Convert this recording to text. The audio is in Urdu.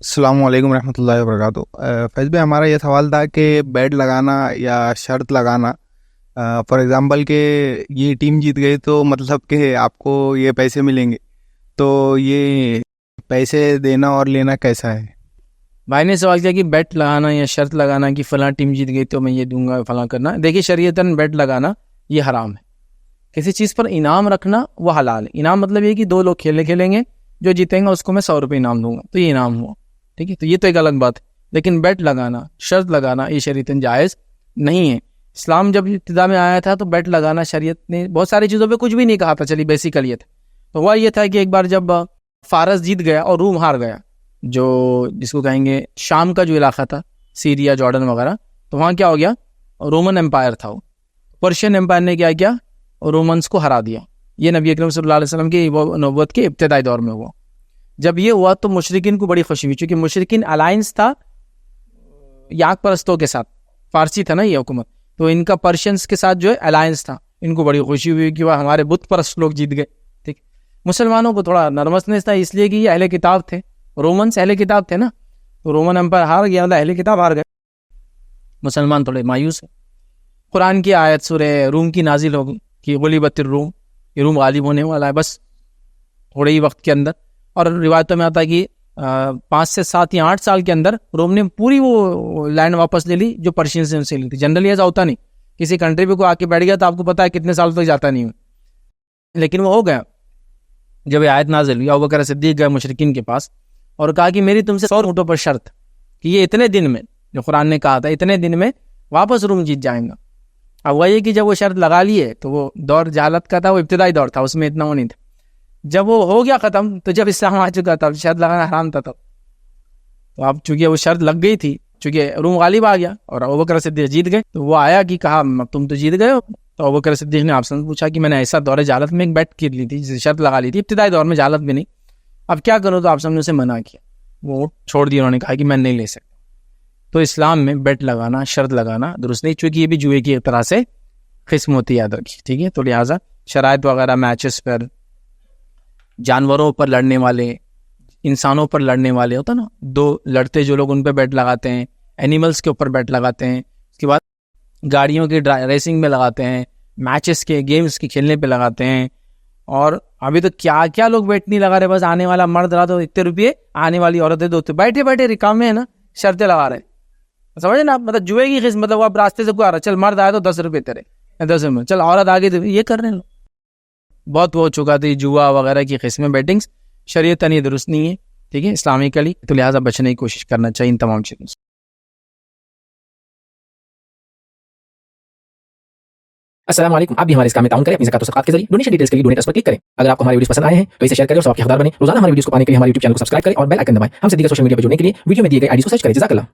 السلام علیکم ورحمۃ اللہ وبرکاتہ۔ فیض بھائی، ہمارا یہ سوال تھا کہ بیٹ لگانا یا شرط لگانا، فار ایگزامپل کہ یہ ٹیم جیت گئی تو مطلب کہ آپ کو یہ پیسے ملیں گے، تو یہ پیسے دینا اور لینا کیسا ہے؟ بھائی نے سوال کیا کہ بیٹ لگانا یا شرط لگانا کہ فلاں ٹیم جیت گئی تو میں یہ دوں گا، فلاں کرنا۔ دیکھیے شریعتاً بیٹ لگانا یہ حرام ہے۔ کسی چیز پر انعام رکھنا وہ حلال ہے۔ انعام مطلب یہ کہ دو لوگ کھیلیں گے، جو جیتیں گا اس کو میں 100 روپے انعام دوں گا، تو یہ انعام ہوا، ٹھیک ہے، تو یہ تو ایک الگ بات ہے۔ لیکن بیٹ لگانا، شرط لگانا یہ شریعتاً جائز نہیں ہے۔ اسلام جب ابتدا میں آیا تھا تو بیٹ لگانا شریعت نے بہت ساری چیزوں پہ کچھ بھی نہیں کہا تھا، چلی بیسیکل یہ تھا۔ تو ہوا یہ تھا کہ ایک بار جب فارس جیت گیا اور روم ہار گیا، جو جس کو کہیں گے شام کا جو علاقہ تھا، سیریا، جارڈن وغیرہ، تو وہاں کیا ہو گیا، رومن امپائر تھا وہ، پرشین امپائر نے کیا کیا، رومنس کو ہرا دیا۔ یہ نبی اکرم صلی اللہ علیہ وسلم کی نبوت کے ابتدائی دور میں ہوا۔ جب یہ ہوا تو مشرکین کو بڑی خوشی ہوئی، چونکہ مشرکین الائنس تھا یاک پرستوں کے ساتھ، فارسی تھا نا یہ حکومت، تو ان کا پرشینس کے ساتھ جو ہے الائنس تھا۔ ان کو بڑی خوشی ہوئی کہ وہ ہمارے بت پرست لوگ جیت گئے، ٹھیک۔ مسلمانوں کو تھوڑا نروسنس تھا، اس لیے کہ یہ اہل کتاب تھے، رومنس اہل کتاب تھے نا، تو رومن امپائر ہار گیا، اہل کتاب ہار گئے، مسلمان تھوڑے مایوس ہیں۔ قرآن کی آیت سورہ روم کی نازل ہوگی کہ غلبت الروم، یہ روم غالب ہونے والا ہے بس تھوڑے ہی وقت کے اندر۔ اور روایتوں میں آتا ہے کہ 5 سے 7 یا 8 سال کے اندر روم نے پوری وہ لینڈ واپس لے لی جو پرشین سے ان سے لی تھی۔ جنرلی ایسا ہوتا نہیں، کسی کنٹری پہ کوئی آ کے بیٹھ گیا تو آپ کو پتا ہے کتنے سال تک جاتا نہیں ہے، لیکن وہ ہو گیا۔ جب یہ آیت نازل ہوئی، ابوبکر صدیق گئے مشرکین کے پاس اور کہا کہ میری تم سے 100 اونٹوں پر شرط کہ یہ اتنے دن میں، جو قرآن نے کہا تھا اتنے دن میں واپس روم جیت جائیں گا۔ اب وہ یہ کہ جب وہ شرط لگا لیے تو وہ دور جہالت کا تھا، وہ ابتدائی دور تھا، اس میں اتنا وہ نہیں تھا۔ جب وہ ہو گیا ختم تو جب اسلام آ چکا تھا، شرط لگانا حرام تھا تب، تو اب چونکہ وہ شرط لگ گئی تھی، چونکہ روم غالب آ گیا اور ابوبکر صدیق جیت گئے، تو وہ آیا کہ کہا تم تو جیت گئے ہو۔ تو ابوبکر صدیق نے آپ سے پوچھا کہ میں نے ایسا دور جہالت میں ایک بیٹ کر لی تھی، جسے شرط لگا لی تھی، ابتدائی دور میں جہالت بھی نہیں، اب کیا کروں؟ تو آپ نے اسے منع کیا، وہ چھوڑ دیا، انہوں نے کہا کہ میں نہیں لے سکتا۔ تو اسلام میں بیٹ لگانا، شرط لگانا درست نہیں، چونکہ یہ بھی جوئے کی ایک طرح سے قسم ہوتی ہے، یاد رکھیے، ٹھیک ہے۔ تو لہٰذا شرائط وغیرہ، میچز پر، جانوروں پر لڑنے والے، انسانوں پر لڑنے والے، ہوتا نا دو لڑتے جو لوگ، ان پہ بیٹ لگاتے ہیں، اینیملز کے اوپر بیٹ لگاتے ہیں، اس کے بعد گاڑیوں کی ریسنگ میں لگاتے ہیں، میچز کے گیمز کے کھیلنے پہ لگاتے ہیں، اور ابھی تو کیا کیا لوگ بیٹ نہیں لگا رہے، بس آنے والا مرد رہا تو اتنے روپئے، آنے والی عورتیں دو، بیٹھے بیٹھے رکام میں ہے نا شرطیں لگا رہے، سمجھے نا، مطلب جوئے کی قسم، مطلب وہ آپ راستے سے کوئی آ رہا، چل مرد آیا تو 10 روپئے تیرے، 10 روپئے، چل عورت آگے تو یہ کر رہے ہیں لوگ، بہت وہ ہو چکا تھا جوا وغیرہ کی قسمیں، بیٹنگز شریعتاً یہ درست نہیں ہے، ٹھیک ہے، اسلامکلی، تو لہٰذا بچنے کی کوشش کرنا چاہیے ان تمام چیزوں سے۔ السلام علیکم، آپ بھی ہمارے اس کام میں تعاون کریں اپنی زکات و صدقات کے ذریعے۔ ڈونیشن ڈیٹیلز کے لیے ڈونیٹ اس پر کلک کریں۔ اگر آپ کو ہماری ویڈیوز پسند آئے ہیں تو اسے شیئر کریں اور سب کے حقدار بنیں۔ روزانہ ہماری ویڈیوز کو پانے کے لیے ہمارے یوٹیوب چینل کو سبسکرائب کریں اور بیل آئکن دبائیں۔ ہم سے دیگر سوشل میڈیا پر جڑنے کے لیے ویڈیو میں دیے گئے آئی ڈی کو سرچ کریں۔ جزاک اللہ۔